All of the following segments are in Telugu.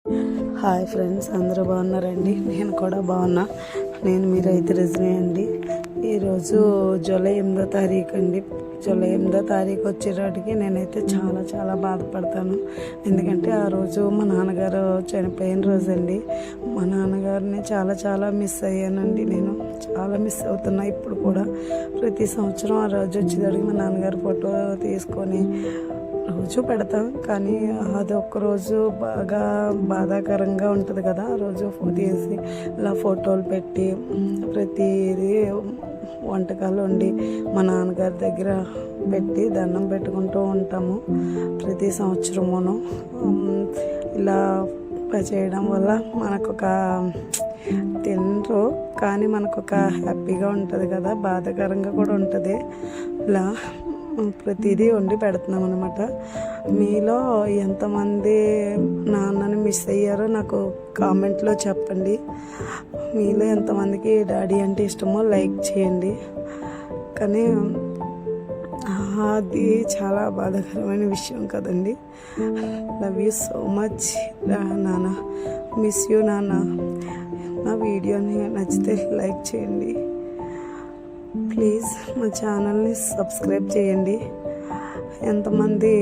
హాయ్ ఫ్రెండ్స్, అందరూ బాగున్నారండి? నేను కూడా బాగున్నా. నేను మీ రైతు రజనీ అండి. ఈరోజు జూలై 8వ తారీఖు అండి. జూలై 8వ తారీఖు వచ్చేటికి నేనైతే చాలా చాలా బాధపడతాను. ఎందుకంటే ఆ రోజు మా నాన్నగారు చనిపోయిన రోజు అండి. మా నాన్నగారిని చాలా చాలా మిస్ అయ్యానండి. నేను చాలా మిస్ అవుతున్నా ఇప్పుడు కూడా. ప్రతి సంవత్సరం ఆ రోజు వచ్చేటికి మా నాన్నగారు ఫోటో తీసుకొని రోజు పెడతాం, కానీ అది ఒక్కరోజు బాగా బాధాకరంగా ఉంటుంది కదా. ఆ రోజు తీసి ఇలా ఫోటోలు పెట్టి ప్రతిదీ వంటకాలు వండి మా నాన్నగారి దగ్గర పెట్టి దండం పెట్టుకుంటూ ఉంటాము ప్రతి సంవత్సరమును. ఇలా చేయడం వల్ల మనకొక తినరు, కానీ మనకొక హ్యాపీగా ఉంటుంది కదా, బాధాకరంగా కూడా ఉంటుంది. ఇలా ప్రతిదీ వండి పెడుతున్నాం అనమాట. మీలో ఎంతమంది నాన్నని మిస్ అయ్యారో నాకు కామెంట్లో చెప్పండి. మీలో ఎంతమందికి డాడీ అంటే ఇష్టమో లైక్ చేయండి. కానీ అది చాలా బాధాకరమైన విషయం కదండి. లవ్ యూ సో మచ్ నాన్న, మిస్ యూ నాన్న. నా వీడియోని నచ్చితే లైక్ చేయండి ప్లీజ్. మా ఛానల్ని సబ్స్క్రైబ్ చేయండి. ఎంతమంది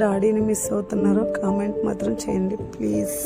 డాడీని మిస్ అవుతున్నారో కామెంట్ మాత్రం చేయండి ప్లీజ్.